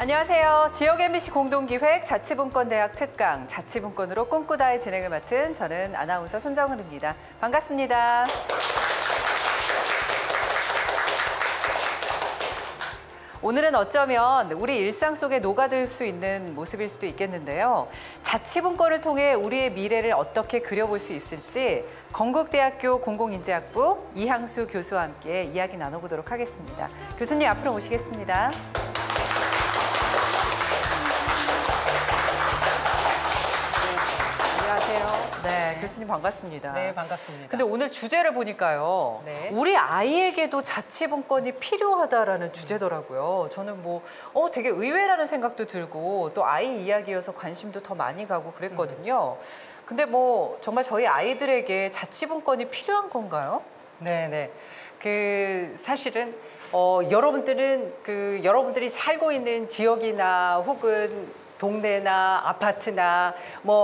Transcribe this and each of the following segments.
안녕하세요. 지역 MBC 공동기획 자치분권대학 특강 자치분권으로 꿈꾸다의 진행을 맡은 저는 아나운서 손정은입니다. 반갑습니다. 오늘은 어쩌면 우리 일상 속에 녹아들 수 있는 모습일 수도 있겠는데요. 자치분권을 통해 우리의 미래를 어떻게 그려볼 수 있을지 건국대학교 공공인재학부 이향수 교수와 함께 이야기 나눠보도록 하겠습니다. 교수님 앞으로 모시겠습니다. 네, 교수님 반갑습니다. 네, 반갑습니다. 근데 오늘 주제를 보니까요. 네. 우리 아이에게도 자치분권이 필요하다라는 주제더라고요. 저는 되게 의외라는 생각도 들고 또 아이 이야기여서 관심도 더 많이 가고 그랬거든요. 근데 정말 저희 아이들에게 자치분권이 필요한 건가요? 네. 사실은 여러분들이 살고 있는 지역이나 혹은 동네나 아파트나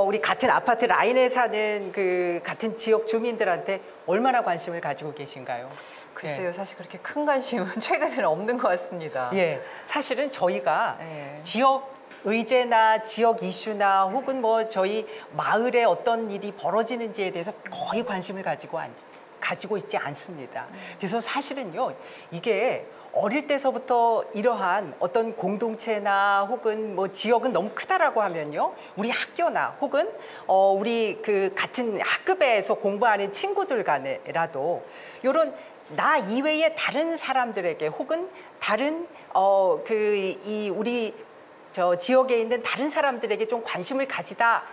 우리 같은 아파트 라인에 사는 같은 지역 주민들한테 얼마나 관심을 가지고 계신가요? 글쎄요, 사실 그렇게 큰 관심은 최근에는 없는 것 같습니다. 예, 사실은 저희가 지역 의제나 지역 이슈나 혹은 저희 마을에 어떤 일이 벌어지는지에 대해서 거의 관심을 가지고 있지 않습니다. 그래서 사실은요, 이게 어릴 때서부터 이러한 어떤 공동체나 혹은 지역은 너무 크다라고 하면요, 우리 학교나 혹은 우리 같은 학급에서 공부하는 친구들 간에라도 이런 나 이외의 다른 사람들에게 혹은 다른 우리 지역에 있는 다른 사람들에게 좀 관심을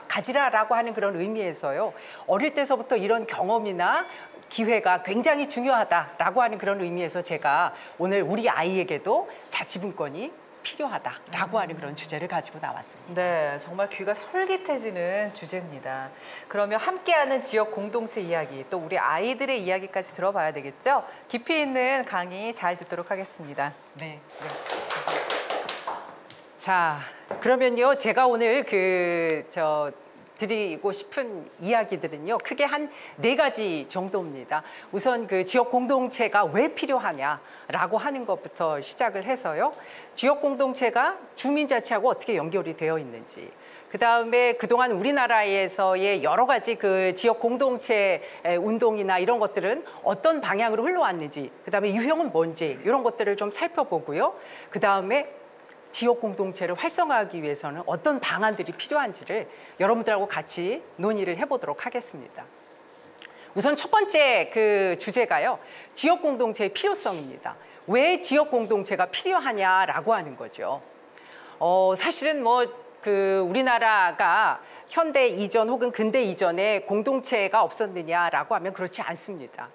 가지라라고 하는 그런 의미에서요, 어릴 때서부터 이런 경험이나 기회가 굉장히 중요하다라고 하는 그런 의미에서 제가 오늘 우리 아이에게도 자치분권이 필요하다라고 하는 그런 주제를 가지고 나왔습니다. 네, 정말 귀가 솔깃해지는 주제입니다. 그러면 함께하는 지역 공동체 이야기, 또 우리 아이들의 이야기까지 들어봐야 되겠죠? 깊이 있는 강의 잘 듣도록 하겠습니다. 네. 자, 그러면요, 제가 오늘 드리고 싶은 이야기들은요, 크게 한 4가지 정도입니다. 우선 지역 공동체가 왜 필요하냐라고 하는 것부터 시작을 해서요, 지역 공동체가 주민자치하고 어떻게 연결이 되어 있는지, 그다음에 그동안 우리나라에서의 여러 가지 지역 공동체 운동이나 이런 것들은 어떤 방향으로 흘러왔는지, 그다음에 유형은 뭔지 이런 것들을 좀 살펴보고요. 그다음에 지역 공동체를 활성화하기 위해서는 어떤 방안들이 필요한지를 여러분들하고 같이 논의를 해보도록 하겠습니다. 우선 첫 번째 주제가요, 지역 공동체의 필요성입니다. 왜 지역 공동체가 필요하냐라고 하는 거죠. 사실은 우리나라가 현대 이전 혹은 근대 이전에 공동체가 없었느냐라고 하면 그렇지 않습니다.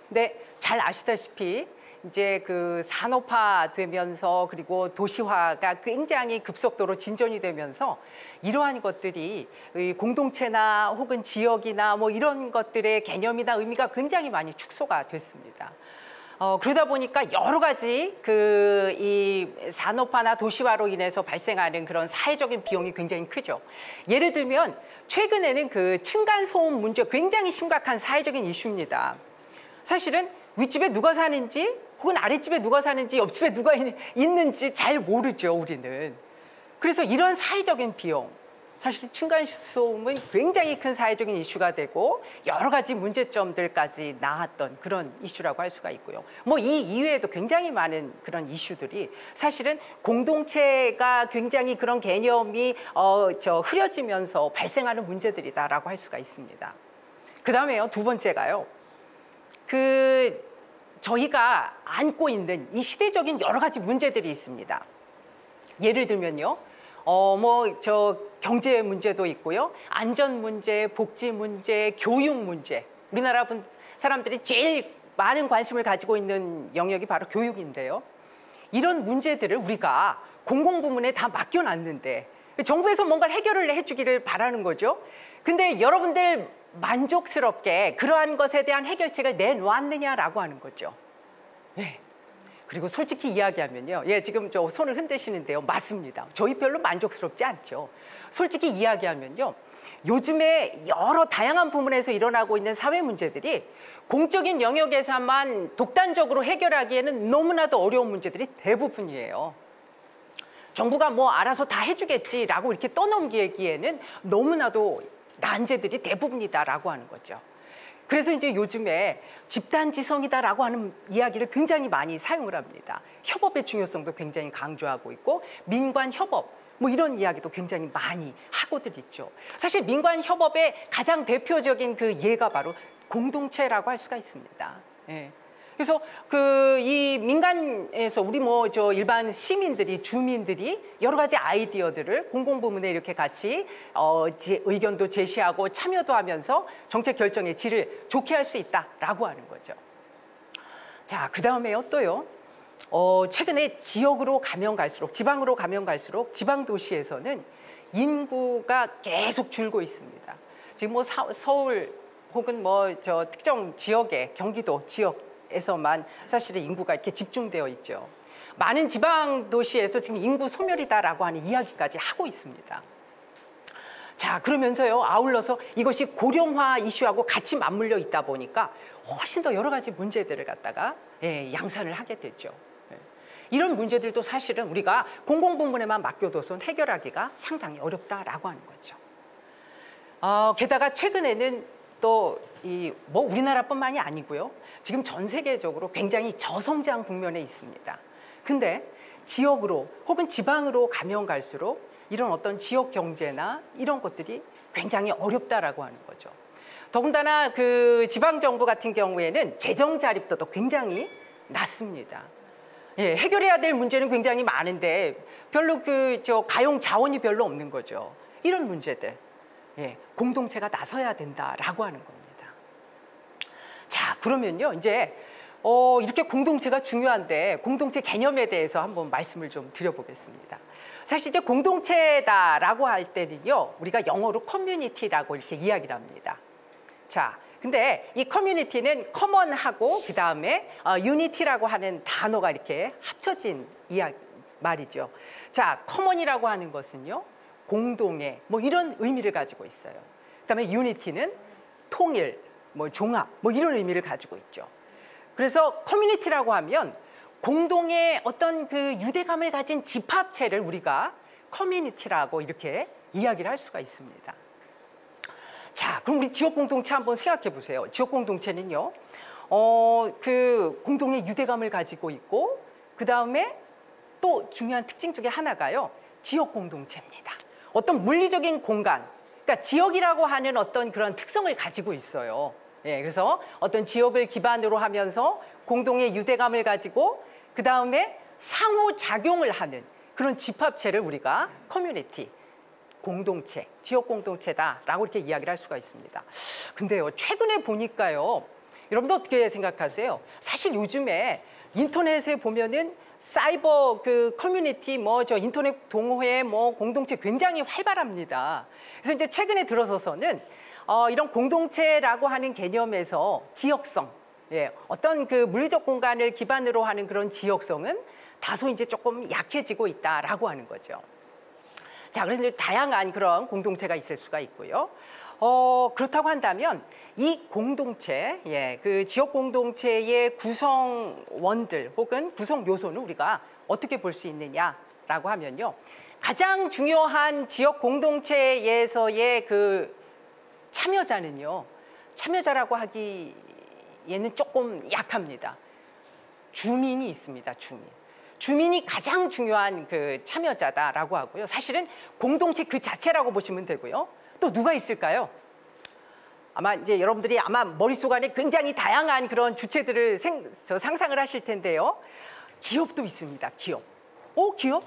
근데 잘 아시다시피 이제 산업화되면서 그리고 도시화가 굉장히 급속도로 진전이 되면서 이러한 것들이 공동체나 혹은 지역이나 이런 것들의 개념이나 의미가 굉장히 많이 축소가 됐습니다. 그러다 보니까 여러 가지 이 산업화나 도시화로 인해서 발생하는 그런 사회적인 비용이 굉장히 크죠. 예를 들면 최근에는 층간소음 문제, 굉장히 심각한 사회적인 이슈입니다. 사실은 윗집에 누가 사는지 혹은 아랫집에 누가 사는지 옆집에 누가 있는지 잘 모르죠, 우리는. 그래서 이런 사회적인 비용, 사실 층간소음은 굉장히 큰 사회적인 이슈가 되고 여러 가지 문제점들까지 나왔던 그런 이슈라고 할 수가 있고요. 이 이외에도 굉장히 많은 그런 이슈들이 사실은 공동체가 굉장히 그런 개념이 흐려지면서 발생하는 문제들이다라고 할 수가 있습니다. 그다음에요, 두 번째가요, 저희가 안고 있는 이 시대적인 여러 가지 문제들이 있습니다. 예를 들면요, 경제 문제도 있고요, 안전 문제, 복지 문제, 교육 문제. 우리나라 사람들이 제일 많은 관심을 가지고 있는 영역이 바로 교육인데요. 이런 문제들을 우리가 공공부문에 다 맡겨놨는데 정부에서 뭔가를 해결을 해주기를 바라는 거죠. 근데 여러분들 만족스럽게 그러한 것에 대한 해결책을 내놓았느냐라고 하는 거죠. 네. 그리고 솔직히 이야기하면요, 지금 손을 흔드시는데요, 맞습니다. 저희 별로 만족스럽지 않죠. 솔직히 이야기하면요, 요즘에 여러 다양한 부문에서 일어나고 있는 사회 문제들이 공적인 영역에서만 독단적으로 해결하기에는 너무나도 어려운 문제들이 대부분이에요. 정부가 뭐 알아서 다 해주겠지라고 이렇게 떠넘기기에는 너무나도 난제들이 대부분이다라고 하는 거죠. 그래서 이제 요즘에 집단지성이다라고 하는 이야기를 굉장히 많이 사용을 합니다. 협업의 중요성도 굉장히 강조하고 있고 민관 협업 뭐 이런 이야기도 굉장히 많이 하고들 있죠. 사실 민관 협업의 가장 대표적인 그 예가 바로 공동체라고 할 수가 있습니다. 예. 그래서 이 민간에서 우리 뭐 일반 시민들이 주민들이 여러 가지 아이디어들을 공공부문에 이렇게 같이 의견도 제시하고 참여도 하면서 정책 결정의 질을 좋게 할 수 있다라고 하는 거죠. 자, 그 다음에요 또요. 최근에 지역으로 가면 갈수록 지방으로 가면 갈수록 지방 도시에서는 인구가 계속 줄고 있습니다. 지금 뭐 서울 혹은 뭐 특정 지역의 경기도 지역에서만 사실은 인구가 이렇게 집중되어 있죠. 많은 지방 도시에서 지금 인구 소멸이다라고 하는 이야기까지 하고 있습니다. 자, 그러면서요 아울러서 이것이 고령화 이슈하고 같이 맞물려 있다 보니까 훨씬 더 여러 가지 문제들을 갖다가 양산을 하게 되죠. 이런 문제들도 사실은 우리가 공공부문에만 맡겨둬서 해결하기가 상당히 어렵다라고 하는 거죠. 게다가 최근에는 또 뭐 우리나라뿐만이 아니고요. 지금 전 세계적으로 굉장히 저성장 국면에 있습니다. 근데 지역으로 혹은 지방으로 가면 갈수록 이런 어떤 지역 경제나 이런 것들이 굉장히 어렵다라고 하는 거죠. 더군다나 그 지방 정부 같은 경우에는 재정 자립도도 굉장히 낮습니다. 예, 해결해야 될 문제는 굉장히 많은데 별로 가용 자원이 별로 없는 거죠. 이런 문제들, 공동체가 나서야 된다라고 하는 겁니다. 자, 그러면요 이제 이렇게 공동체가 중요한데 공동체 개념에 대해서 한번 말씀을 좀 드려보겠습니다. 사실 이제 공동체다라고 할 때는요 우리가 영어로 커뮤니티라고 이렇게 이야기를 합니다. 자, 근데 이 커뮤니티는 커먼하고 그 다음에 유니티라고 하는 단어가 이렇게 합쳐진 말이죠. 자, 커먼이라고 하는 것은요 공동의 뭐 이런 의미를 가지고 있어요. 그다음에 유니티는 통일, 뭐 종합, 뭐 이런 의미를 가지고 있죠. 그래서 커뮤니티라고 하면 공동의 어떤 그 유대감을 가진 집합체를 우리가 커뮤니티라고 이렇게 이야기를 할 수가 있습니다. 자, 그럼 우리 지역 공동체 한번 생각해 보세요. 지역 공동체는요, 그 공동의 유대감을 가지고 있고, 그 다음에 또 중요한 특징 중에 하나가요, 지역 공동체입니다. 어떤 물리적인 공간, 그러니까 지역이라고 하는 어떤 그런 특성을 가지고 있어요. 그래서 어떤 지역을 기반으로 하면서 공동의 유대감을 가지고 그 다음에 상호작용을 하는 그런 집합체를 우리가 커뮤니티, 공동체, 지역 공동체다라고 이렇게 이야기를 할 수가 있습니다. 근데요, 최근에 보니까요, 여러분들 어떻게 생각하세요? 사실 요즘에 인터넷에 보면은 사이버 그 커뮤니티 인터넷 동호회 공동체 굉장히 활발합니다. 그래서 이제 최근에 들어서서는 이런 공동체라고 하는 개념에서 지역성, 어떤 그 물리적 공간을 기반으로 하는 그런 지역성은 다소 이제 조금 약해지고 있다라고 하는 거죠. 자, 그래서 이제 다양한 그런 공동체가 있을 수가 있고요. 그렇다고 한다면 이 공동체, 그 지역 공동체의 구성원들 혹은 구성 요소는 우리가 어떻게 볼 수 있느냐라고 하면요. 가장 중요한 지역 공동체에서의 그 참여자는요. 참여자라고 하기에는 조금 약합니다. 주민이 있습니다. 주민이 가장 중요한 그 참여자다라고 하고요. 사실은 공동체 그 자체라고 보시면 되고요. 또 누가 있을까요? 아마 이제 여러분들이 아마 머릿속 안에 굉장히 다양한 그런 주체들을 상상을 하실 텐데요. 기업도 있습니다. 기업. 기업?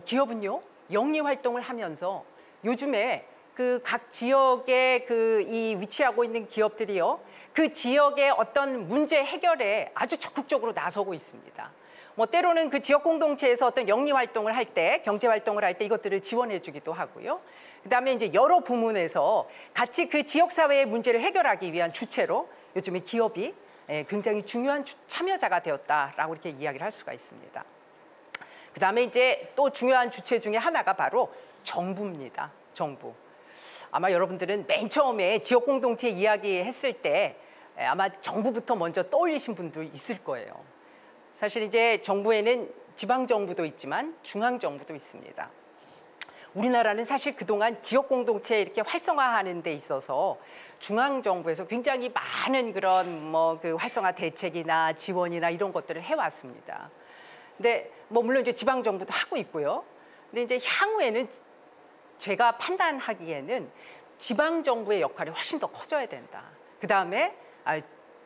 기업은요. 영리 활동을 하면서 요즘에 그 각 지역에 이 위치하고 있는 기업들이요. 그 지역의 어떤 문제 해결에 아주 적극적으로 나서고 있습니다. 때로는 그 지역 공동체에서 어떤 영리 활동을 할 때, 경제 활동을 할 때 이것들을 지원해 주기도 하고요. 그다음에 이제 여러 부문에서 같이 그 지역 사회의 문제를 해결하기 위한 주체로 요즘에 기업이 굉장히 중요한 참여자가 되었다라고 이렇게 이야기를 할 수가 있습니다. 그다음에 이제 또 중요한 주체 중에 하나가 바로 정부입니다. 정부. 아마 여러분들은 맨 처음에 지역 공동체 이야기했을 때 아마 정부부터 먼저 떠올리신 분도 있을 거예요. 사실 이제 정부에는 지방정부도 있지만 중앙정부도 있습니다. 우리나라는 사실 그동안 지역 공동체 이렇게 활성화하는 데 있어서 중앙정부에서 굉장히 많은 그런 뭐 그 활성화 대책이나 지원이나 이런 것들을 해왔습니다. 근데 뭐 물론 이제 지방정부도 하고 있고요. 근데 이제 향후에는 제가 판단하기에는 지방정부의 역할이 훨씬 더 커져야 된다. 그 다음에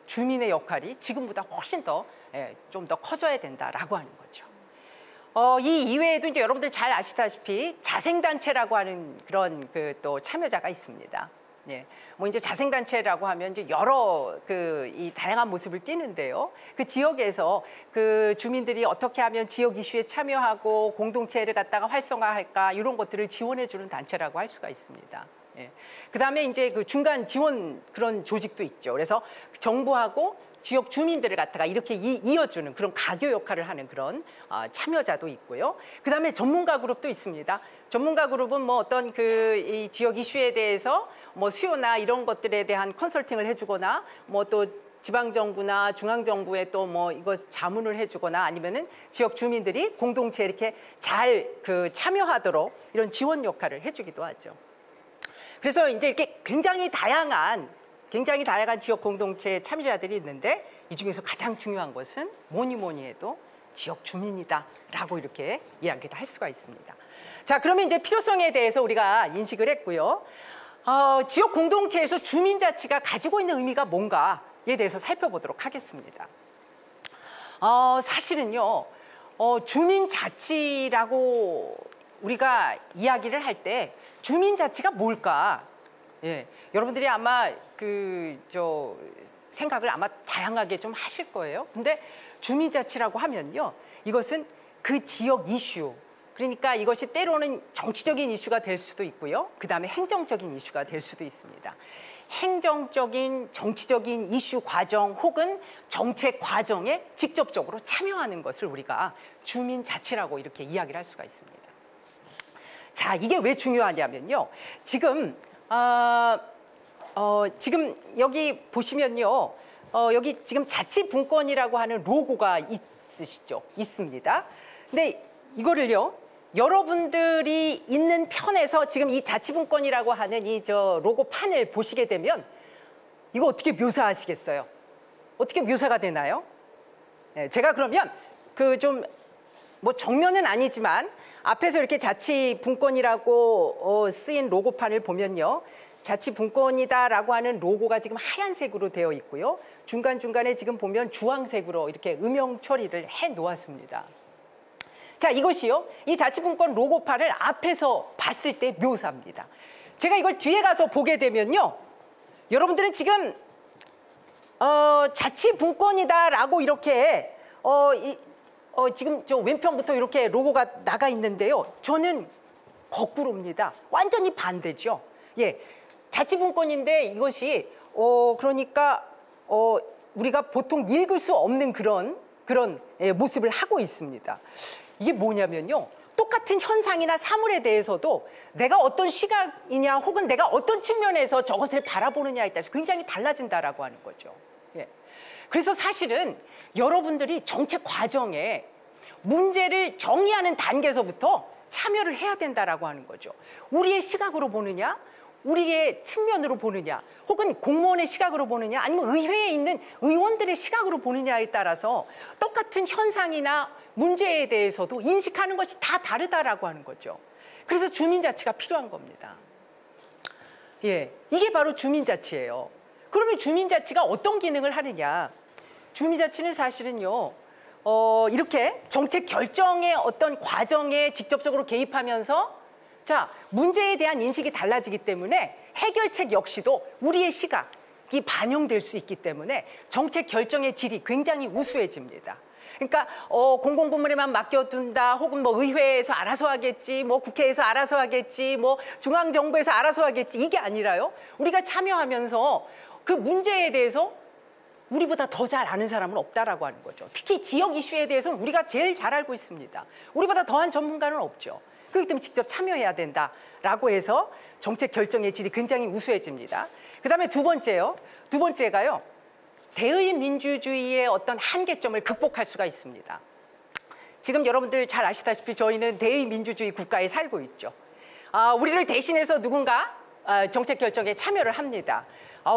주민의 역할이 지금보다 훨씬 더 좀 더 커져야 된다라고 하는 거죠. 이 이외에도 이제 여러분들 잘 아시다시피 자생단체라고 하는 그런 그 또 참여자가 있습니다. 예, 뭐 이제 자생단체라고 하면 이제 여러 이 다양한 모습을 띠는데요. 그 지역에서 그 주민들이 어떻게 하면 지역 이슈에 참여하고 공동체를 갖다가 활성화할까 이런 것들을 지원해주는 단체라고 할 수가 있습니다. 예. 그다음에 이제 그 중간 지원 그런 조직도 있죠. 그래서 정부하고 지역 주민들을 갖다가 이렇게 이어주는 그런 가교 역할을 하는 그런 참여자도 있고요. 그다음에 전문가 그룹도 있습니다. 전문가 그룹은 뭐 어떤 이 지역 이슈에 대해서 뭐 수요나 이런 것들에 대한 컨설팅을 해주거나 뭐 또 지방 정부나 중앙 정부에 또 뭐 이거 자문을 해주거나 아니면은 지역 주민들이 공동체에 이렇게 잘 참여하도록 이런 지원 역할을 해주기도 하죠. 그래서 이제 이렇게 굉장히 다양한 지역 공동체 참여자들이 있는데 이 중에서 가장 중요한 것은 뭐니 해도 지역 주민이다라고 이렇게 이야기를 할 수가 있습니다. 자, 그러면 이제 필요성에 대해서 우리가 인식을 했고요. 지역 공동체에서 주민자치가 가지고 있는 의미가 뭔가에 대해서 살펴보도록 하겠습니다. 사실은요, 주민자치라고 우리가 이야기를 할 때 주민자치가 뭘까? 예, 여러분들이 아마 생각을 아마 다양하게 좀 하실 거예요. 근데 주민자치라고 하면요, 이것은 그 지역 이슈, 그러니까 이것이 때로는 정치적인 이슈가 될 수도 있고요. 그다음에 행정적인 이슈가 될 수도 있습니다. 행정적인, 정치적인 이슈 과정 혹은 정책 과정에 직접적으로 참여하는 것을 우리가 주민자치라고 이렇게 이야기를 할 수가 있습니다. 자, 이게 왜 중요하냐면요. 지금 여기 보시면요. 여기 지금 자치분권이라고 하는 로고가 있습니다. 근데 이거를요, 여러분들이 있는 편에서 지금 이 자치분권이라고 하는 이 로고 판을 보시게 되면 이거 어떻게 묘사하시겠어요? 어떻게 묘사가 되나요? 네, 제가 그러면 뭐 정면은 아니지만 앞에서 이렇게 자치분권이라고 쓰인 로고판을 보면요. 자치분권이다라고 하는 로고가 지금 하얀색으로 되어 있고요. 중간중간에 지금 보면 주황색으로 이렇게 음영 처리를 해 놓았습니다. 자, 이것이요. 이 자치분권 로고판을 앞에서 봤을 때 묘사입니다. 제가 이걸 뒤에 가서 보게 되면요. 여러분들은 지금 자치분권이다라고 이렇게 지금 저 왼편부터 이렇게 로고가 나가 있는데요. 저는 거꾸로입니다. 완전히 반대죠. 예, 자치분권인데 이것이 그러니까 우리가 보통 읽을 수 없는 그런 모습을 하고 있습니다. 이게 뭐냐면요. 똑같은 현상이나 사물에 대해서도 내가 어떤 시각이냐 혹은 내가 어떤 측면에서 저것을 바라보느냐에 따라서 굉장히 달라진다라고 하는 거죠. 예. 그래서 사실은 여러분들이 정책 과정에 문제를 정의하는 단계에서부터 참여를 해야 된다라고 하는 거죠. 우리의 시각으로 보느냐, 우리의 측면으로 보느냐, 혹은 공무원의 시각으로 보느냐, 아니면 의회에 있는 의원들의 시각으로 보느냐에 따라서 똑같은 현상이나 문제에 대해서도 인식하는 것이 다 다르다라고 하는 거죠. 그래서 주민자치가 필요한 겁니다. 예, 이게 바로 주민자치예요. 그러면 주민자치가 어떤 기능을 하느냐? 주민자치는 사실은요, 이렇게 정책 결정의 어떤 과정에 직접적으로 개입하면서 문제에 대한 인식이 달라지기 때문에 해결책 역시도 우리의 시각이 반영될 수 있기 때문에 정책 결정의 질이 굉장히 우수해집니다. 그러니까 공공부문에만 맡겨둔다, 혹은 뭐 의회에서 알아서 하겠지, 뭐 국회에서 알아서 하겠지, 뭐 중앙정부에서 알아서 하겠지, 이게 아니라요. 우리가 참여하면서 그 문제에 대해서 우리보다 더 잘 아는 사람은 없다라고 하는 거죠. 특히 지역 이슈에 대해서는 우리가 제일 잘 알고 있습니다. 우리보다 더한 전문가는 없죠. 그렇기 때문에 직접 참여해야 된다라고 해서 정책 결정의 질이 굉장히 우수해집니다. 그다음에 두 번째가요. 대의 민주주의의 어떤 한계점을 극복할 수가 있습니다. 지금 여러분들 잘 아시다시피 저희는 대의민주주의 국가에 살고 있죠. 우리를 대신해서 누군가 정책 결정에 참여를 합니다.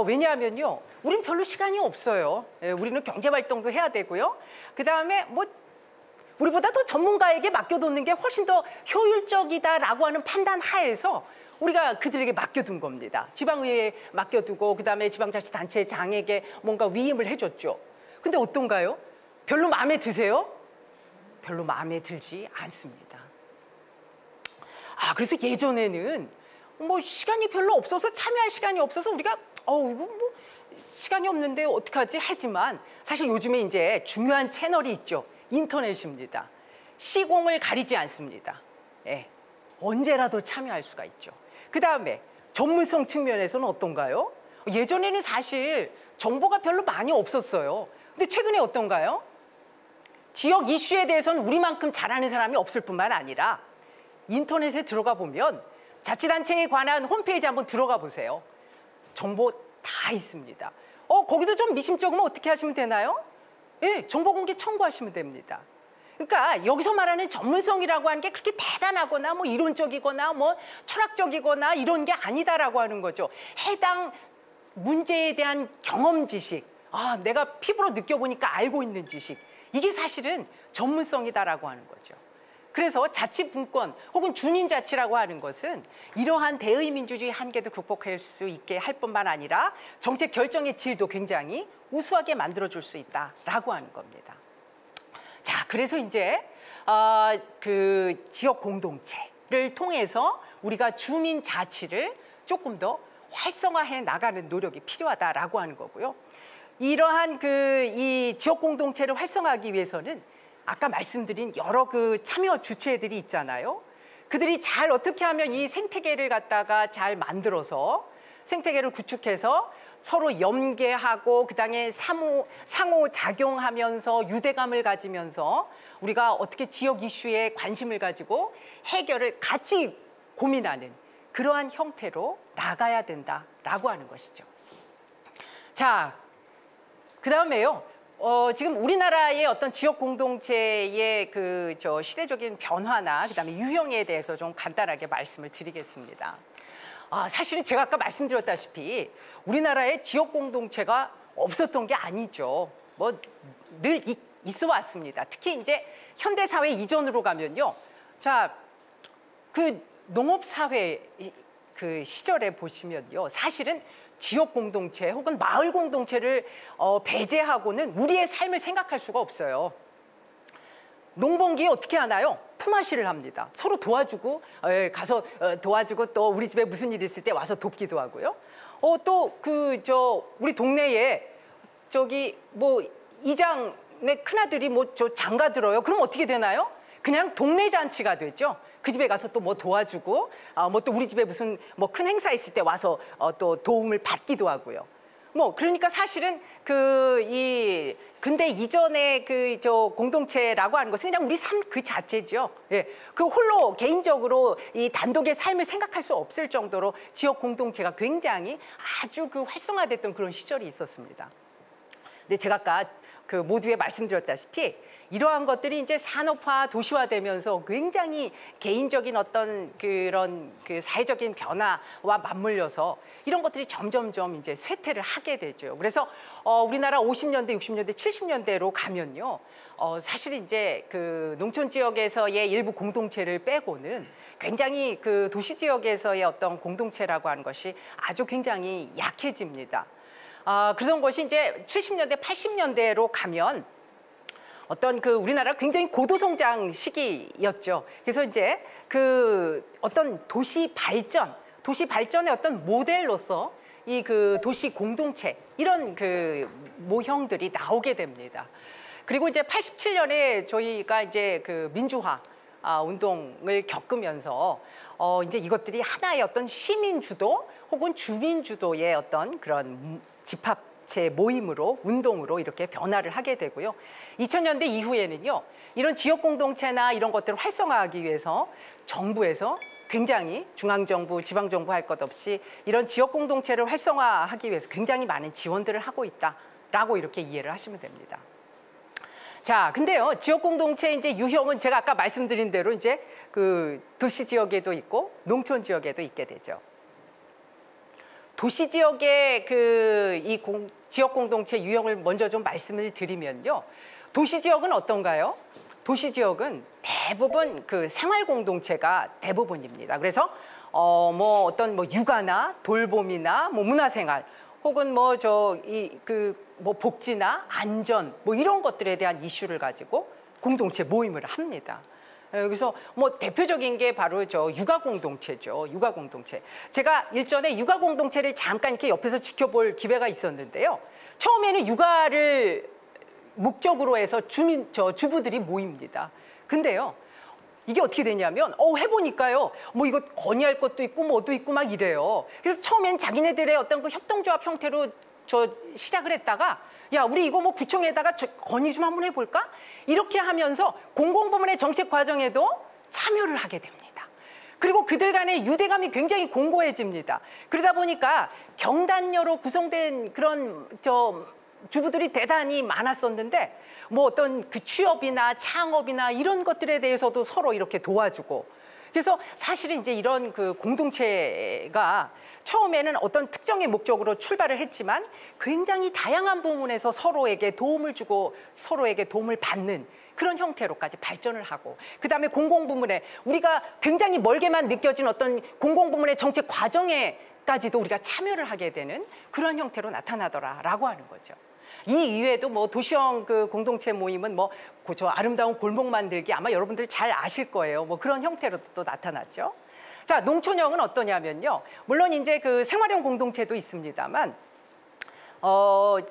왜냐하면요, 우린 별로 시간이 없어요. 우리는 경제 활동도 해야 되고요. 그다음에 뭐 우리보다 더 전문가에게 맡겨두는 게 훨씬 더 효율적이다라고 하는 판단 하에서 우리가 그들에게 맡겨둔 겁니다. 지방의회에 맡겨두고 그다음에 지방자치단체 장에게 뭔가 위임을 해줬죠. 근데 어떤가요? 별로 마음에 드세요? 별로 마음에 들지 않습니다. 그래서 예전에는 뭐 시간이 별로 없어서 참여할 시간이 없어서 우리가 이거 뭐 시간이 없는데 어떡하지 하지만 사실 요즘에 이제 중요한 채널이 있죠. 인터넷입니다. 시공을 가리지 않습니다. 예, 언제라도 참여할 수가 있죠. 그다음에 전문성 측면에서는 어떤가요? 예전에는 사실 정보가 별로 많이 없었어요. 근데 최근에 어떤가요? 지역 이슈에 대해서는 우리만큼 잘 아는 사람이 없을 뿐만 아니라 인터넷에 들어가 보면 자치단체에 관한 홈페이지 한번 들어가 보세요. 정보 다 있습니다. 거기도 좀 미심쩍으면 어떻게 하시면 되나요? 예, 정보 공개 청구하시면 됩니다. 그러니까 여기서 말하는 전문성이라고 하는 게 그렇게 대단하거나 뭐 이론적이거나 뭐 철학적이거나 이런 게 아니다라고 하는 거죠. 해당 문제에 대한 경험 지식, 내가 피부로 느껴보니까 알고 있는 지식, 이게 사실은 전문성이다라고 하는 거죠. 그래서 자치분권 혹은 주민자치라고 하는 것은 이러한 대의민주주의 한계도 극복할 수 있게 할 뿐만 아니라 정책 결정의 질도 굉장히 우수하게 만들어줄 수 있다라고 하는 겁니다. 자, 그래서 이제 그 지역 공동체를 통해서 우리가 주민 자치를 조금 더 활성화해 나가는 노력이 필요하다라고 하는 거고요. 이러한 이 지역 공동체를 활성화하기 위해서는 아까 말씀드린 여러 그 참여 주체들이 있잖아요. 그들이 잘 어떻게 하면 이 생태계를 갖다가 잘 만들어서 생태계를 구축해서 서로 연계하고 그다음에 상호작용하면서 유대감을 가지면서 우리가 어떻게 지역 이슈에 관심을 가지고 해결을 같이 고민하는 그러한 형태로 나가야 된다라고 하는 것이죠. 자, 그다음에요. 지금 우리나라의 어떤 지역 공동체의 시대적인 변화나 그다음에 유형에 대해서 좀 간단하게 말씀을 드리겠습니다. 사실은 제가 아까 말씀드렸다시피 우리나라에 지역 공동체가 없었던 게 아니죠. 뭐 늘 있어 왔습니다. 특히 이제 현대 사회 이전으로 가면요. 자, 그 농업 사회 그 시절에 보시면요. 사실은 지역 공동체 혹은 마을 공동체를 배제하고는 우리의 삶을 생각할 수가 없어요. 농번기에 어떻게 하나요? 품앗이를 합니다. 서로 도와주고 가서 도와주고 또 우리 집에 무슨 일 있을 때 와서 돕기도 하고요. 또 우리 동네에 뭐 이장의 큰아들이 뭐 장가 들어요. 그럼 어떻게 되나요? 그냥 동네 잔치가 되죠. 그 집에 가서 또 뭐 도와주고 뭐 또 우리 집에 무슨 뭐 큰 행사 있을 때 와서 또 도움을 받기도 하고요. 뭐 그러니까 사실은 이 근대 이전의 공동체라고 하는 것은 그냥 우리 삶 그 자체죠. 예, 그 홀로 개인적으로 이 단독의 삶을 생각할 수 없을 정도로 지역 공동체가 굉장히 아주 활성화됐던 그런 시절이 있었습니다. 근데 제가 아까 모두에 말씀드렸다시피 이러한 것들이 이제 산업화, 도시화되면서 굉장히 개인적인 어떤 그런 사회적인 변화와 맞물려서 이런 것들이 점점점 이제 쇠퇴를 하게 되죠. 그래서 우리나라 50년대, 60년대, 70년대로 가면요. 사실 이제 농촌 지역에서의 일부 공동체를 빼고는 굉장히 도시 지역에서의 어떤 공동체라고 하는 것이 아주 굉장히 약해집니다. 그런 것이 이제 70년대, 80년대로 가면 어떤 우리나라 굉장히 고도성장 시기였죠. 그래서 이제 어떤 도시 발전의 어떤 모델로서 이 도시 공동체 이런 모형들이 나오게 됩니다. 그리고 이제 87년에 저희가 이제 민주화 운동을 겪으면서 이제 이것들이 하나의 어떤 시민 주도 혹은 주민 주도의 어떤 그런 집합체 모임으로 운동으로 이렇게 변화를 하게 되고요. 2000년대 이후에는요. 이런 지역 공동체나 이런 것들을 활성화하기 위해서 정부에서 굉장히 중앙정부, 지방정부 할 것 없이 이런 지역 공동체를 활성화하기 위해서 굉장히 많은 지원들을 하고 있다라고 이렇게 이해를 하시면 됩니다. 자, 근데요, 지역 공동체 이제 유형은 제가 아까 말씀드린 대로 이제 그 도시 지역에도 있고 농촌 지역에도 있게 되죠. 도시 지역의 지역 공동체 유형을 먼저 좀 말씀을 드리면요. 도시 지역은 어떤가요? 도시 지역은 대부분 그 생활 공동체가 대부분입니다. 그래서 뭐 어떤 뭐 육아나 돌봄이나 뭐 문화생활 혹은 뭐 뭐 복지나 안전 뭐 이런 것들에 대한 이슈를 가지고 공동체 모임을 합니다. 그래서 뭐 대표적인 게 바로 육아 공동체죠. 육아 공동체. 제가 일전에 육아 공동체를 잠깐 이렇게 옆에서 지켜볼 기회가 있었는데요. 처음에는 육아를 목적으로 해서 주부들이 모입니다. 근데요. 이게 어떻게 되냐면 해보니까요. 뭐 이거 건의할 것도 있고 뭐도 있고 막 이래요. 그래서 처음엔 자기네들의 어떤 그 협동조합 형태로 시작을 했다가 야, 우리 이거 뭐 구청에다가 건의 좀 한번 해볼까? 이렇게 하면서 공공부문의 정책 과정에도 참여를 하게 됩니다. 그리고 그들 간의 유대감이 굉장히 공고해집니다. 그러다 보니까 경단녀로 구성된 그런 주부들이 대단히 많았었는데 뭐 어떤 그 취업이나 창업이나 이런 것들에 대해서도 서로 이렇게 도와주고 그래서 사실은 이제 이런 그 공동체가 처음에는 어떤 특정의 목적으로 출발을 했지만 굉장히 다양한 부분에서 서로에게 도움을 주고 서로에게 도움을 받는 그런 형태로까지 발전을 하고 그다음에 공공부문에 우리가 굉장히 멀게만 느껴진 어떤 공공부문의 정책 과정에까지도 우리가 참여를 하게 되는 그런 형태로 나타나더라라고 하는 거죠. 이 이외에도 뭐 도시형 그 공동체 모임은 뭐 저 아름다운 골목 만들기 아마 여러분들 잘 아실 거예요. 뭐 그런 형태로도 또 나타났죠. 자, 농촌형은 어떠냐면요. 물론 이제 그 생활형 공동체도 있습니다만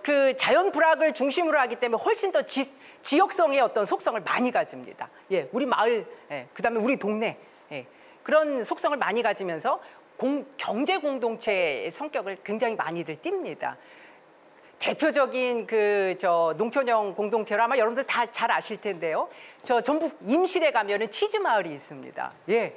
그 자연 불학을 중심으로 하기 때문에 훨씬 더 지역성의 어떤 속성을 많이 가집니다. 예, 우리 마을, 예, 그다음에 우리 동네, 예, 그런 속성을 많이 가지면서 경제 공동체의 성격을 굉장히 많이들 띱니다. 대표적인 농촌형 공동체로 아마 여러분들 다 잘 아실 텐데요. 전북 임실에 가면은 치즈 마을이 있습니다. 예.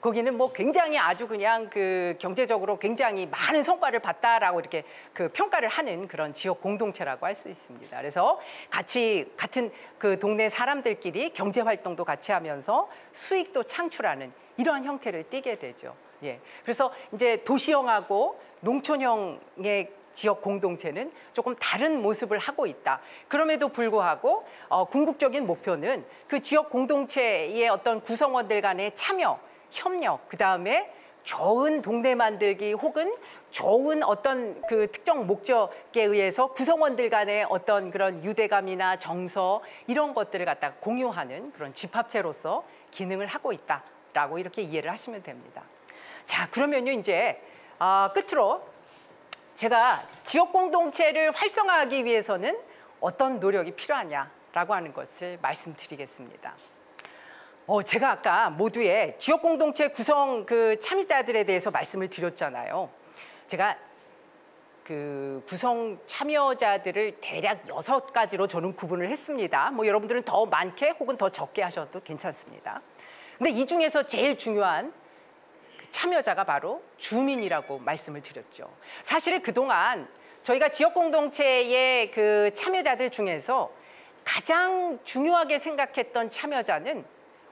거기는 뭐 굉장히 아주 그냥 그 경제적으로 굉장히 많은 성과를 봤다라고 이렇게 그 평가를 하는 그런 지역 공동체라고 할 수 있습니다. 그래서 같은 그 동네 사람들끼리 경제 활동도 같이 하면서 수익도 창출하는 이러한 형태를 띠게 되죠. 예. 그래서 이제 도시형하고 농촌형의 지역 공동체는 조금 다른 모습을 하고 있다. 그럼에도 불구하고 궁극적인 목표는 그 지역 공동체의 어떤 구성원들 간의 참여, 협력, 그다음에 좋은 동네 만들기 혹은 좋은 어떤 그 특정 목적에 의해서 구성원들 간의 어떤 그런 유대감이나 정서 이런 것들을 갖다가 공유하는 그런 집합체로서 기능을 하고 있다라고 이렇게 이해를 하시면 됩니다. 자, 그러면요 이제 끝으로 제가 지역 공동체를 활성화하기 위해서는 어떤 노력이 필요하냐라고 하는 것을 말씀드리겠습니다. 제가 아까 모두의 지역 공동체 구성 그 참여자들에 대해서 말씀을 드렸잖아요. 제가 그 구성 참여자들을 대략 6가지로 저는 구분을 했습니다. 뭐 여러분들은 더 많게 혹은 더 적게 하셔도 괜찮습니다. 근데 이 중에서 제일 중요한 참여자가 바로 주민이라고 말씀을 드렸죠. 사실 그동안 저희가 지역 공동체의 그 참여자들 중에서 가장 중요하게 생각했던 참여자는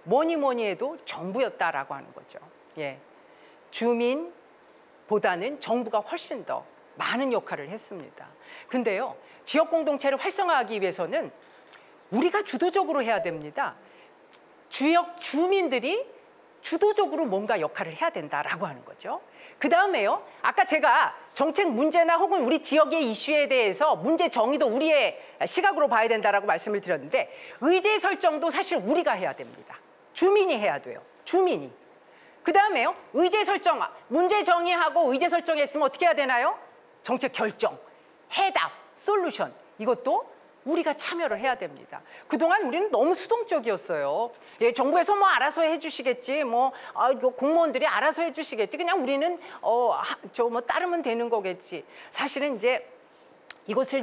뭐니 해도 정부였다라고 하는 거죠. 예. 주민보다는 정부가 훨씬 더 많은 역할을 했습니다. 근데요, 지역 공동체를 활성화하기 위해서는 우리가 주도적으로 해야 됩니다. 지역 주민들이 주도적으로 뭔가 역할을 해야 된다라고 하는 거죠. 그 다음에요, 아까 제가 정책 문제나 혹은 우리 지역의 이슈에 대해서 문제 정의도 우리의 시각으로 봐야 된다라고 말씀을 드렸는데 의제 설정도 사실 우리가 해야 됩니다. 주민이 해야 돼요. 주민이. 그 다음에요, 의제 설정, 문제 정의하고 의제 설정했으면 어떻게 해야 되나요? 정책 결정, 해답, 솔루션 이것도 우리가 참여를 해야 됩니다. 그동안 우리는 너무 수동적이었어요. 예, 정부에서 뭐 알아서 해주시겠지, 이거 공무원들이 알아서 해주시겠지. 그냥 우리는 따르면 되는 거겠지. 사실은 이제 이것을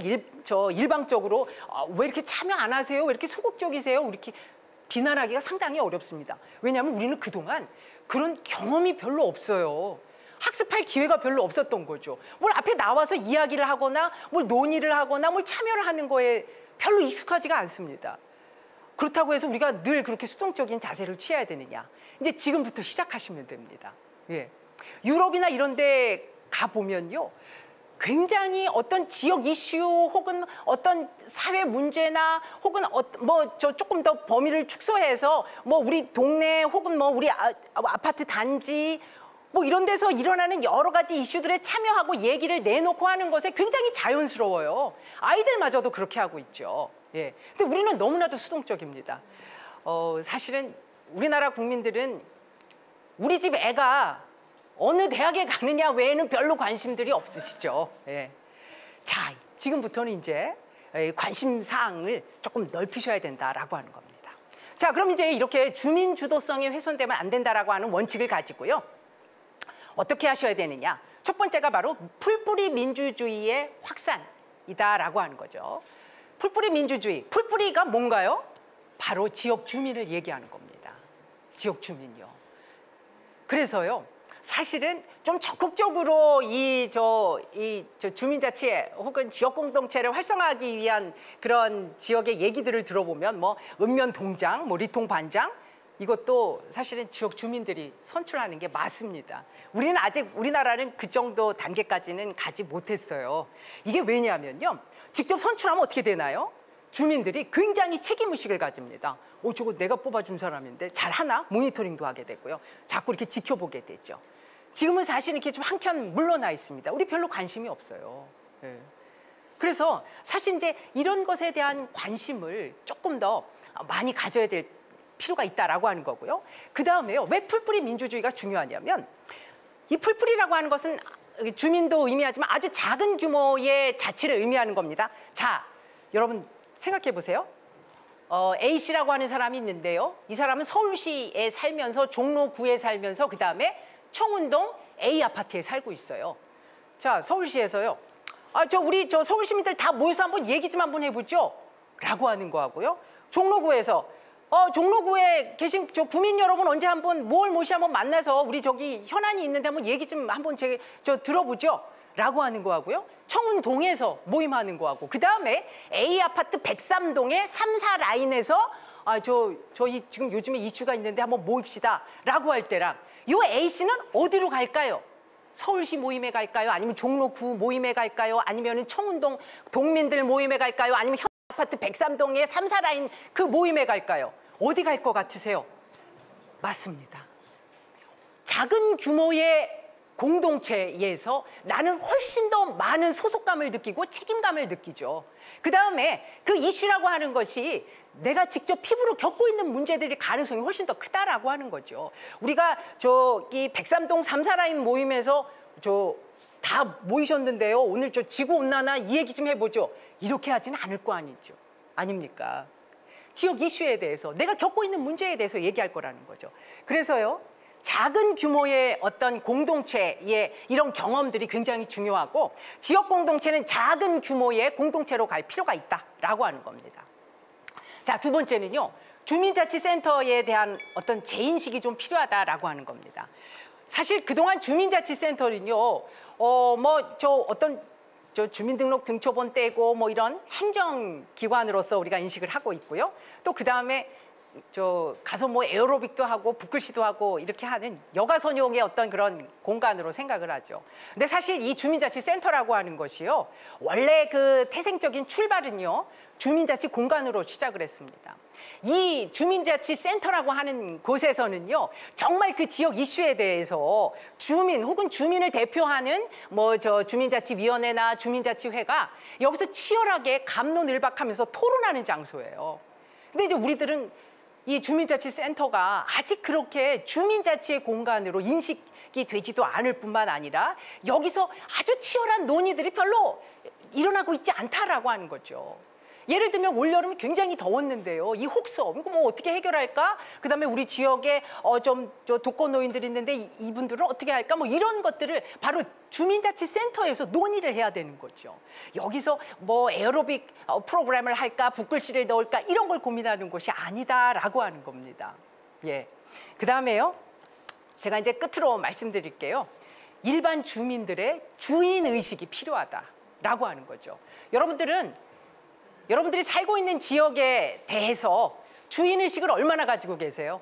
일방적으로 왜 이렇게 참여 안 하세요? 왜 이렇게 소극적이세요? 이렇게 비난하기가 상당히 어렵습니다. 왜냐하면 우리는 그동안 그런 경험이 별로 없어요. 학습할 기회가 별로 없었던 거죠. 뭘 앞에 나와서 이야기를 하거나 뭘 논의를 하거나 뭘 참여를 하는 거에 별로 익숙하지가 않습니다. 그렇다고 해서 우리가 늘 그렇게 수동적인 자세를 취해야 되느냐. 이제 지금부터 시작하시면 됩니다. 예. 유럽이나 이런 데 가보면요. 굉장히 어떤 지역 이슈 혹은 어떤 사회 문제나 혹은 조금 더 범위를 축소해서 우리 동네 혹은 우리 아파트 단지 이런 데서 일어나는 여러 가지 이슈들에 참여하고 얘기를 내놓고 하는 것에 굉장히 자연스러워요. 아이들마저도 그렇게 하고 있죠. 예. 근데 우리는 너무나도 수동적입니다. 사실은 우리나라 국민들은 우리 집 애가 어느 대학에 가느냐 외에는 별로 관심들이 없으시죠. 예. 자, 지금부터는 이제 관심 사항을 조금 넓히셔야 된다라고 하는 겁니다. 자, 그럼 이제 이렇게 주민 주도성이 훼손되면 안 된다라고 하는 원칙을 가지고요. 어떻게 하셔야 되느냐? 첫 번째가 바로 풀뿌리 민주주의의 확산이다라고 하는 거죠. 풀뿌리 민주주의, 풀뿌리가 뭔가요? 바로 지역 주민을 얘기하는 겁니다. 지역 주민요. 그래서요. 사실은 좀 적극적으로 이 주민자치 혹은 지역 공동체를 활성화하기 위한 그런 지역의 얘기들을 들어보면 읍면동장, 리통반장 이것도 사실은 지역 주민들이 선출하는 게 맞습니다. 우리는 아직 우리나라는 그 정도 단계까지는 가지 못했어요. 이게 왜냐하면요. 직접 선출하면 어떻게 되나요? 주민들이 굉장히 책임의식을 가집니다. 저거 내가 뽑아준 사람인데 잘하나? 모니터링도 하게 되고요. 자꾸 이렇게 지켜보게 되죠. 지금은 사실 이렇게 좀 한켠 물러나 있습니다. 우리 별로 관심이 없어요. 네. 그래서 사실 이제 이런 것에 대한 관심을 조금 더 많이 가져야 될 필요가 있다라고 하는 거고요. 그 다음에요. 왜 풀뿌리 민주주의가 중요하냐면 이 풀뿌리라고 하는 것은 주민도 의미하지만 아주 작은 규모의 자치를 의미하는 겁니다. 자, 여러분 생각해 보세요. A씨라고 하는 사람이 있는데요. 이 사람은 서울시에 살면서 종로구에 살면서 그 다음에 청운동 A 아파트에 살고 있어요. 자, 서울시에서요. 우리 서울 시민들 다 모여서 한번 얘기 좀 한번 해보죠. 라고 하는 거하고요. 종로구에서 종로구에 계신 구민 여러분 언제 한번 모시 한번 만나서 우리 저기 현안이 있는데 한번 얘기 좀 한번 들어보죠. 라고 하는 거하고요. 청운동에서 모임하는 거하고 그 다음에 A 아파트 103동의 3, 4라인에서 저희 지금 요즘에 이슈가 있는데 한번 모입시다. 라고 할 때랑 이 A씨는 어디로 갈까요? 서울시 모임에 갈까요? 아니면 종로구 모임에 갈까요? 아니면 청운동 동민들 모임에 갈까요? 아니면 현 아파트 103동의 3, 4라인 그 모임에 갈까요? 어디 갈 것 같으세요? 맞습니다. 작은 규모의 공동체에서 나는 훨씬 더 많은 소속감을 느끼고 책임감을 느끼죠. 그 다음에 그 이슈라고 하는 것이 내가 직접 피부로 겪고 있는 문제들의 가능성이 훨씬 더 크다라고 하는 거죠. 우리가 이 103동 3, 4라인 모임에서 다 모이셨는데요. 오늘 지구온난화 이 얘기 좀 해보죠. 이렇게 하지는 않을 거 아니죠. 아닙니까? 지역 이슈에 대해서 내가 겪고 있는 문제에 대해서 얘기할 거라는 거죠. 그래서요. 작은 규모의 어떤 공동체의 이런 경험들이 굉장히 중요하고 지역 공동체는 작은 규모의 공동체로 갈 필요가 있다라고 하는 겁니다. 자, 두 번째는요. 주민자치센터에 대한 어떤 재인식이 좀 필요하다라고 하는 겁니다. 사실 그동안 주민자치센터는요. 주민등록 등초본 떼고 이런 행정기관으로서 우리가 인식을 하고 있고요. 또 그다음에 가서 에어로빅도 하고 붓글씨도 하고 이렇게 하는 여가선용의 어떤 그런 공간으로 생각을 하죠. 근데 사실 이 주민자치센터라고 하는 것이요. 원래 그 태생적인 출발은요. 주민자치 공간으로 시작을 했습니다. 이 주민자치센터라고 하는 곳에서는요. 정말 그 지역 이슈에 대해서 주민 혹은 주민을 대표하는 주민자치위원회나 주민자치회가 여기서 치열하게 갑론을박하면서 토론하는 장소예요. 근데 이제 우리들은 이 주민자치센터가 아직 그렇게 주민자치의 공간으로 인식이 되지도 않을 뿐만 아니라 여기서 아주 치열한 논의들이 별로 일어나고 있지 않다라고 하는 거죠. 예를 들면 올여름이 굉장히 더웠는데요. 이 혹서 이거 어떻게 해결할까? 그다음에 우리 지역에 독거노인들이 있는데 이분들은 어떻게 할까? 이런 것들을 바로 주민자치센터에서 논의를 해야 되는 거죠. 여기서 에어로빅 프로그램을 할까? 붓글씨를 넣을까? 이런 걸 고민하는 것이 아니다라고 하는 겁니다. 예. 그다음에요. 제가 이제 끝으로 말씀드릴게요. 일반 주민들의 주인의식이 필요하다라고 하는 거죠. 여러분들이 살고 있는 지역에 대해서 주인의식을 얼마나 가지고 계세요?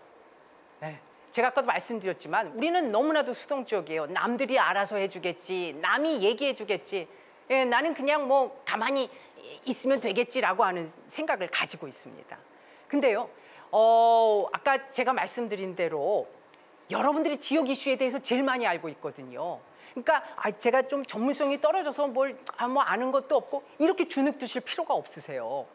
네. 제가 아까도 말씀드렸지만 우리는 너무나도 수동적이에요. 남들이 알아서 해주겠지, 남이 얘기해주겠지, 예, 나는 그냥 뭐 가만히 있으면 되겠지라고 하는 생각을 가지고 있습니다. 근데요, 아까 제가 말씀드린 대로 여러분들이 지역 이슈에 대해서 제일 많이 알고 있거든요. 그러니까 제가 좀 전문성이 떨어져서 뭐 아는 것도 없고 이렇게 주눅 드실 필요가 없으세요.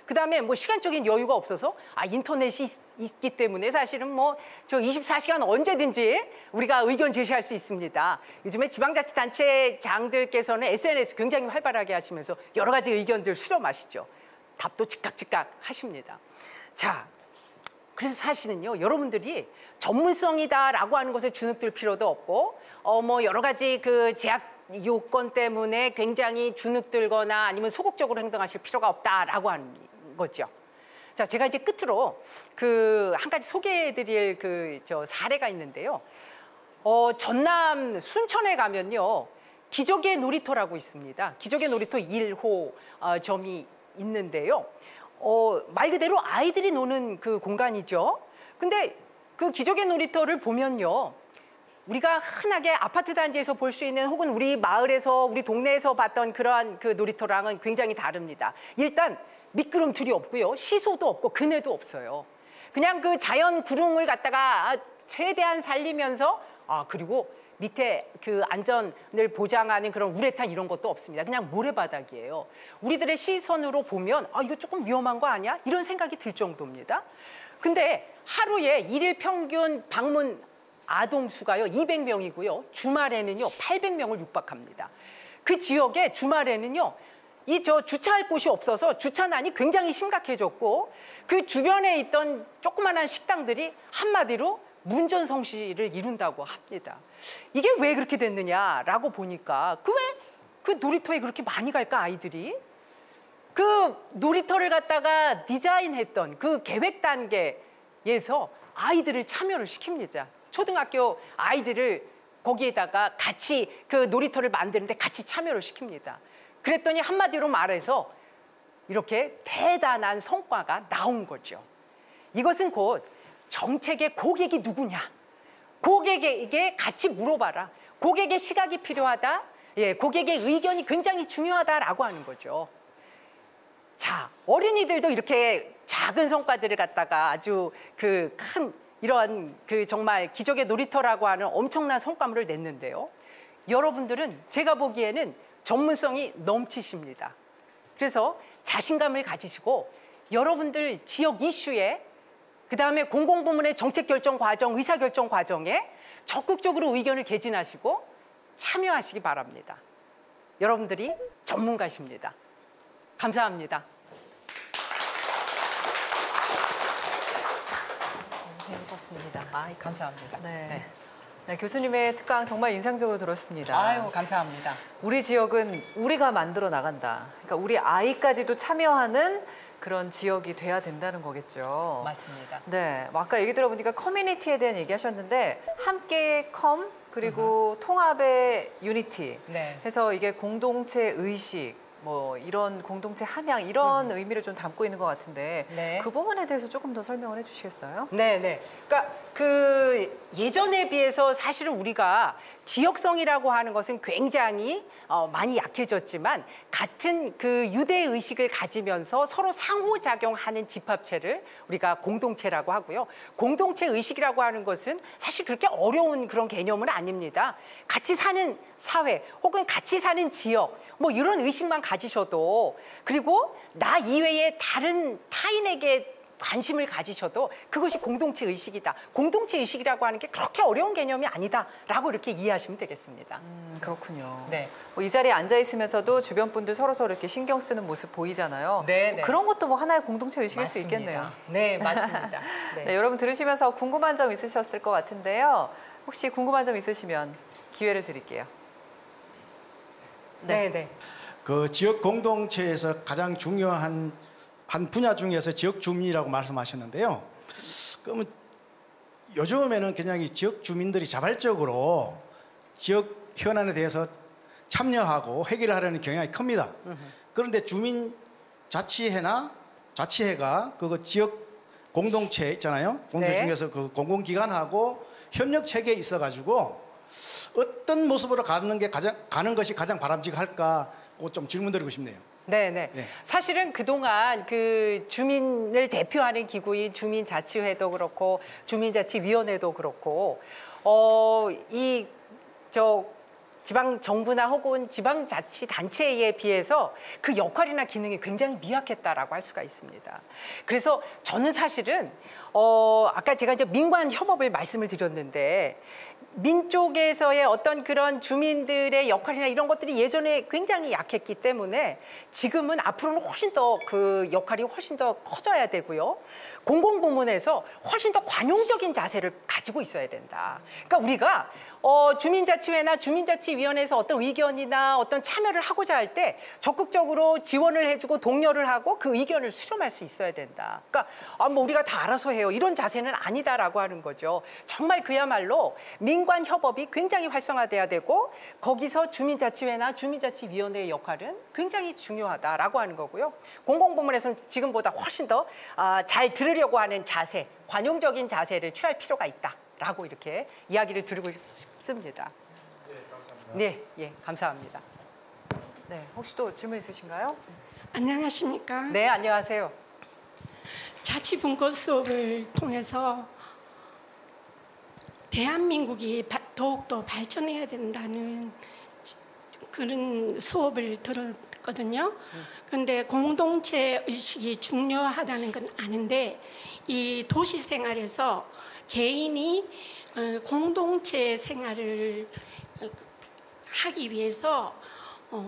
그다음에 뭐 시간적인 여유가 없어서 인터넷이 있기 때문에 사실은 뭐 저 24시간 언제든지 우리가 의견 제시할 수 있습니다. 요즘에 지방자치단체장들께서는 SNS 굉장히 활발하게 하시면서 여러 가지 의견들 수렴하시죠. 답도 즉각 하십니다. 자, 그래서 사실은요, 여러분들이 전문성이다라고 하는 것에 주눅들 필요도 없고 뭐 여러 가지 그 제약 요건 때문에 굉장히 주눅들거나 아니면 소극적으로 행동하실 필요가 없다라고 하는 거죠. 자, 제가 이제 끝으로 그 한 가지 소개해드릴 저 사례가 있는데요. 전남 순천에 가면요, 기적의 놀이터라고 있습니다. 기적의 놀이터 1호 점이 있는데요. 말 그대로 아이들이 노는 그 공간이죠. 근데 그 기적의 놀이터를 보면요, 우리가 흔하게 아파트 단지에서 볼 수 있는 혹은 우리 마을에서 우리 동네에서 봤던 그러한 그 놀이터랑은 굉장히 다릅니다. 일단 미끄럼틀이 없고요, 시소도 없고 그네도 없어요. 그냥 그 자연 구름을 갖다가 최대한 살리면서 그리고 밑에 그 안전을 보장하는 그런 우레탄 이런 것도 없습니다. 그냥 모래바닥이에요. 우리들의 시선으로 보면 이거 조금 위험한 거 아니야? 이런 생각이 들 정도입니다. 근데 하루에 일일 평균 방문 아동 수가요 200명이고요. 주말에는요 800명을 육박합니다. 그 지역에 주말에는요 주차할 곳이 없어서 주차난이 굉장히 심각해졌고 그 주변에 있던 조그만한 식당들이 한마디로 문전성시를 이룬다고 합니다. 이게 왜 그렇게 됐느냐라고 보니까 그 놀이터에 그렇게 많이 갈까 아이들이? 그 놀이터를 갖다가 디자인했던 그 계획 단계에서 아이들을 참여를 시킵니다. 초등학교 아이들을 거기에다가 같이 그 놀이터를 만드는데 같이 참여를 시킵니다. 그랬더니 한마디로 말해서 이렇게 대단한 성과가 나온 거죠. 이것은 곧 정책의 고객이 누구냐? 고객에게 같이 물어봐라. 고객의 시각이 필요하다. 고객의 의견이 굉장히 중요하다라고 하는 거죠. 자, 어린이들도 이렇게 작은 성과들을 갖다가 아주 큰 이러한 정말 기적의 놀이터라고 하는 엄청난 성과물을 냈는데요. 여러분들은 제가 보기에는 전문성이 넘치십니다. 그래서 자신감을 가지시고 여러분들 지역 이슈에 그다음에 공공부문의 정책 결정 과정, 의사결정 과정에 적극적으로 의견을 개진하시고 참여하시기 바랍니다. 여러분들이 전문가십니다. 감사합니다. 재밌었습니다. 감사합니다. 네, 교수님의 특강 정말 인상적으로 들었습니다. 아유, 감사합니다. 우리 지역은 우리가 만들어 나간다. 그러니까 우리 아이까지도 참여하는 그런 지역이 돼야 된다는 거겠죠. 맞습니다. 네, 아까 얘기 들어보니까 커뮤니티에 대한 얘기하셨는데 함께의 컴 그리고 통합의 유니티 네. 해서 이게 공동체 의식 뭐 이런 공동체 함양 이런 의미를 좀 담고 있는 것 같은데 네. 그 부분에 대해서 조금 더 설명을 해주시겠어요? 네. 그러니까 예전에 비해서 사실은 우리가 지역성이라고 하는 것은 굉장히 많이 약해졌지만 같은 그 유대 의식을 가지면서 서로 상호작용하는 집합체를 우리가 공동체라고 하고요. 공동체 의식이라고 하는 것은 사실 그렇게 어려운 그런 개념은 아닙니다. 같이 사는 사회 혹은 같이 사는 지역 뭐 이런 의식만 가지셔도 그리고 나 이외에 다른 타인에게 관심을 가지셔도 그것이 공동체 의식이다. 공동체 의식이라고 하는 게 그렇게 어려운 개념이 아니다라고 이렇게 이해하시면 되겠습니다. 그렇군요. 네. 이 자리에 앉아 있으면서도 주변 분들 서로 이렇게 신경 쓰는 모습 보이잖아요. 네. 그런 것도 뭐 하나의 공동체 의식일 맞습니다. 수 있겠네요. 네, 맞습니다. 네, 여러분 들으시면서 궁금한 점 있으셨을 것 같은데요. 혹시 궁금한 점 있으시면 기회를 드릴게요. 네. 그 지역 공동체에서 가장 중요한 한 분야 중에서 지역 주민이라고 말씀하셨는데요. 그러면 요즘에는 그냥 이 지역 주민들이 자발적으로 지역 현안에 대해서 참여하고 해결하려는 경향이 큽니다. 그런데 주민 자치회나 자치회가 그거 지역 공동체 있잖아요. 공동체 네. 중에서 그 공공기관하고 협력 체계에 있어가지고 어떤 모습으로 가는 것이 가장 바람직할까 좀 질문드리고 싶네요. 네네. 네. 사실은 그동안 그 주민을 대표하는 기구인 주민자치회도 그렇고 주민자치위원회도 그렇고 지방 정부나 혹은 지방자치단체에 비해서 그 역할이나 기능이 굉장히 미약했다라고 할 수가 있습니다. 그래서 저는 사실은 아까 제가 이제 민관 협업을 말씀을 드렸는데 민쪽에서의 어떤 그런 주민들의 역할이나 이런 것들이 예전에 굉장히 약했기 때문에 지금은 앞으로는 훨씬 더 그 역할이 훨씬 더 커져야 되고요. 공공부문에서 훨씬 더 관용적인 자세를 가지고 있어야 된다. 그러니까 우리가 주민자치회나 주민자치위원회에서 어떤 의견이나 어떤 참여를 하고자 할 때 적극적으로 지원을 해주고 독려를 하고 그 의견을 수렴할 수 있어야 된다. 그러니까 뭐 우리가 다 알아서 해요. 이런 자세는 아니다라고 하는 거죠. 정말 그야말로 민관 협업이 굉장히 활성화돼야 되고 거기서 주민자치회나 주민자치위원회의 역할은 굉장히 중요하다라고 하는 거고요. 공공부문에서는 지금보다 훨씬 더 잘 들으려고 하는 자세, 관용적인 자세를 취할 필요가 있다라고 이렇게 이야기를 드리고 싶습니다. 네, 예, 감사합니다. 네, 혹시 또 질문 있으신가요? 안녕하십니까? 네, 안녕하세요. 자치분권 수업을 통해서 대한민국이 더욱더 발전해야 된다는 그런 수업을 들었거든요. 그런데 공동체 의식이 중요하다는 건 아는데 이 도시 생활에서 개인이 공동체 생활을 하기 위해서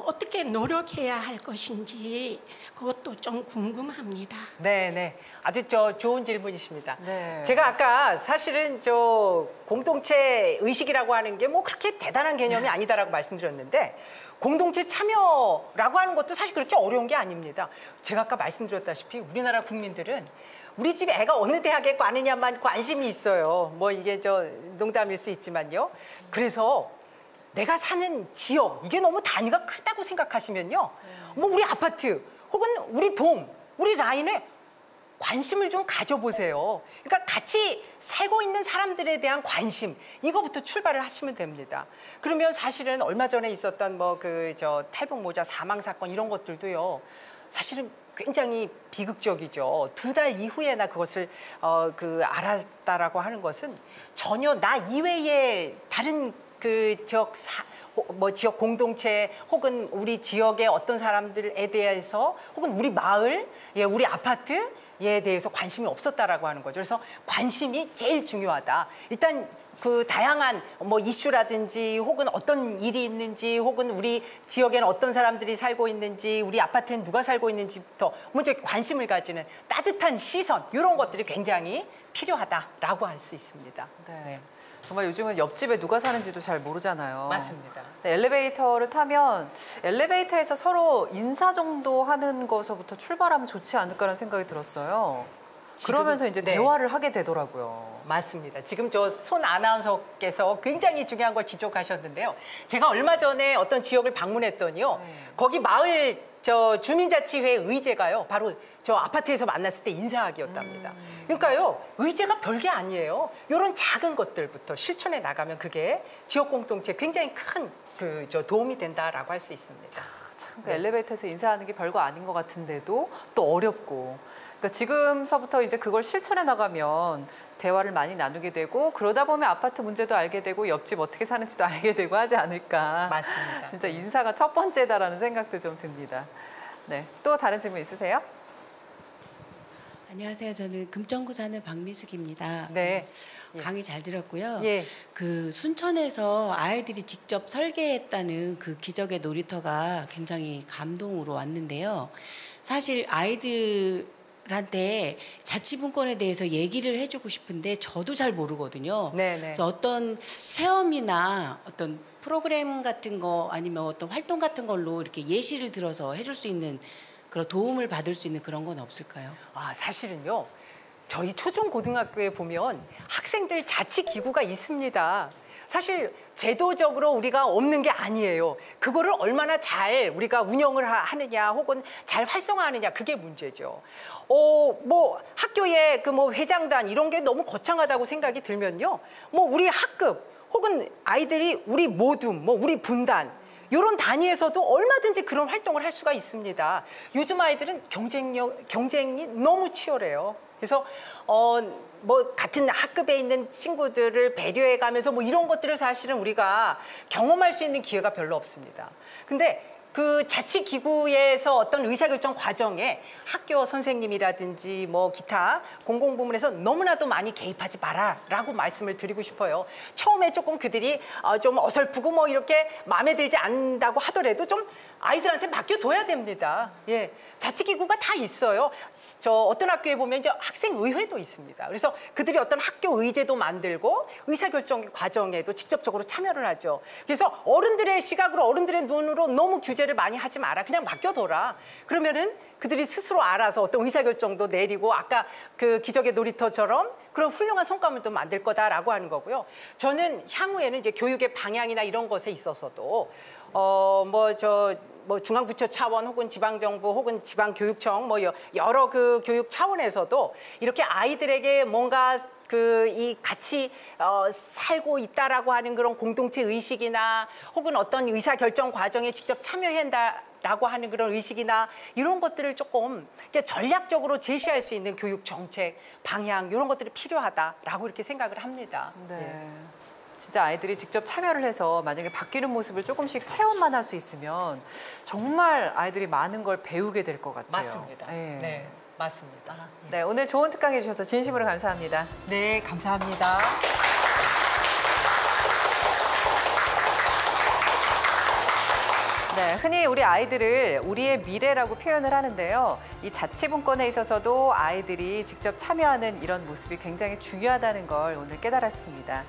어떻게 노력해야 할 것인지 그것도 좀 궁금합니다. 네. 아주 좋은 질문이십니다. 네. 제가 아까 사실은 공동체 의식이라고 하는 게 뭐 그렇게 대단한 개념이 아니다라고 말씀드렸는데 공동체 참여라고 하는 것도 사실 그렇게 어려운 게 아닙니다. 제가 아까 말씀드렸다시피 우리나라 국민들은 우리 집 애가 어느 대학에 가느냐만 관심이 있어요. 뭐 이게 농담일 수 있지만요. 그래서 내가 사는 지역 이게 너무 단위가 크다고 생각하시면요. 뭐 우리 아파트 혹은 우리 동, 우리 라인에 관심을 좀 가져보세요. 그러니까 같이 살고 있는 사람들에 대한 관심 이거부터 출발을 하시면 됩니다. 그러면 사실은 얼마 전에 있었던 탈북 모자 사망 사건 이런 것들도요. 사실은 굉장히 비극적이죠. 2달 이후에나 그것을 알았다라고 하는 것은 전혀 나 이외의 다른 지역 공동체 혹은 우리 지역의 어떤 사람들에 대해서 혹은 우리 마을, 우리 아파트에 대해서 관심이 없었다라고 하는 거죠. 그래서 관심이 제일 중요하다. 일단 그 다양한 이슈라든지 혹은 어떤 일이 있는지 혹은 우리 지역에는 어떤 사람들이 살고 있는지 우리 아파트엔 누가 살고 있는지부터 먼저 관심을 가지는 따뜻한 시선 이런 것들이 굉장히 필요하다라고 할 수 있습니다. 네. 정말 요즘은 옆집에 누가 사는지도 잘 모르잖아요. 맞습니다. 네, 엘리베이터를 타면 엘리베이터에서 서로 인사 정도 하는 것서부터 출발하면 좋지 않을까라는 생각이 들었어요. 그러면서 이제 네. 대화를 하게 되더라고요. 맞습니다. 지금 손 아나운서께서 굉장히 중요한 걸 지적하셨는데요. 제가 얼마 전에 어떤 지역을 방문했더니요. 거기 마을 주민자치회 의제가요. 바로 아파트에서 만났을 때 인사하기였답니다. 그러니까요. 의제가 별게 아니에요. 이런 작은 것들부터 실천해 나가면 그게 지역 공동체에 굉장히 큰 도움이 된다라고 할 수 있습니다. 참, 엘리베이터에서 인사하는 게 별거 아닌 것 같은데도 또 어렵고. 그러니까 지금서부터 이제 그걸 실천해 나가면 대화를 많이 나누게 되고 그러다 보면 아파트 문제도 알게 되고 옆집 어떻게 사는지도 알게 되고 하지 않을까. 맞습니다. 진짜 인사가 첫 번째다라는 생각도 좀 듭니다. 네, 또 다른 질문 있으세요? 안녕하세요. 저는 금정구 사는 박미숙입니다. 네. 강의 잘 들었고요. 예. 그 순천에서 아이들이 직접 설계했다는 그 기적의 놀이터가 굉장히 감동으로 왔는데요. 사실 아이들한테 자치분권에 대해서 얘기를 해주고 싶은데 저도 잘 모르거든요. 네네. 그래서 어떤 체험이나 어떤 프로그램 같은 거 아니면 어떤 활동 같은 걸로 이렇게 예시를 들어서 해줄 수 있는 그런 도움을 받을 수 있는 그런 건 없을까요? 사실은요. 저희 초중고등학교에 보면 학생들 자치기구가 있습니다. 사실 제도적으로 우리가 없는 게 아니에요. 그거를 얼마나 잘 우리가 운영을 하느냐 혹은 잘 활성화하느냐 그게 문제죠. 뭐 학교의 그 뭐 회장단 이런 게 너무 거창하다고 생각이 들면요. 뭐 우리 학급 혹은 아이들이 우리 모둠, 뭐 우리 분단 이런 단위에서도 얼마든지 그런 활동을 할 수가 있습니다. 요즘 아이들은 경쟁이 너무 치열해요. 그래서 뭐 같은 학급에 있는 친구들을 배려해가면서 뭐 이런 것들을 사실은 우리가 경험할 수 있는 기회가 별로 없습니다. 근데 그 자치기구에서 어떤 의사결정 과정에 학교 선생님이라든지 뭐 기타 공공부문에서 너무나도 많이 개입하지 마라라고 말씀을 드리고 싶어요. 처음에 조금 그들이 좀 어설프고 뭐 이렇게 마음에 들지 않는다고 하더라도 좀 아이들한테 맡겨둬야 됩니다. 예, 자치기구가 다 있어요. 저 어떤 학교에 보면 이제 학생의회도 있습니다. 그래서 그들이 어떤 학교 의제도 만들고 의사결정 과정에도 직접적으로 참여를 하죠. 그래서 어른들의 시각으로 어른들의 눈으로 너무 규제를 많이 하지 마라. 그냥 맡겨둬라. 그러면은 그들이 스스로 알아서 어떤 의사결정도 내리고 아까 그 기적의 놀이터처럼 그런 훌륭한 성과물도 또 만들 거다라고 하는 거고요. 저는 향후에는 이제 교육의 방향이나 이런 것에 있어서도 뭐 중앙부처 차원 혹은 지방정부 혹은 지방교육청 뭐 여러 그 교육 차원에서도 이렇게 아이들에게 뭔가 이 같이 살고 있다라고 하는 그런 공동체 의식이나 혹은 어떤 의사결정 과정에 직접 참여한다라고 하는 그런 의식이나 이런 것들을 조금 전략적으로 제시할 수 있는 교육 정책 방향 이런 것들이 필요하다라고 이렇게 생각을 합니다. 네. 진짜 아이들이 직접 참여를 해서 만약에 바뀌는 모습을 조금씩 체험만 할 수 있으면 정말 아이들이 많은 걸 배우게 될 것 같아요. 맞습니다. 네. 네, 맞습니다. 네, 오늘 좋은 특강 해주셔서 진심으로 감사합니다. 네, 감사합니다. 네, 흔히 우리 아이들을 우리의 미래라고 표현을 하는데요. 이 자치분권에 있어서도 아이들이 직접 참여하는 이런 모습이 굉장히 중요하다는 걸 오늘 깨달았습니다.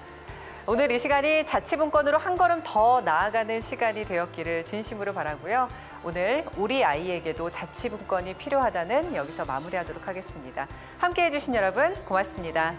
오늘 이 시간이 자치분권으로 한 걸음 더 나아가는 시간이 되었기를 진심으로 바라고요. 오늘 우리 아이에게도 자치분권이 필요하다는 여기서 마무리하도록 하겠습니다. 함께해 주신 여러분 고맙습니다.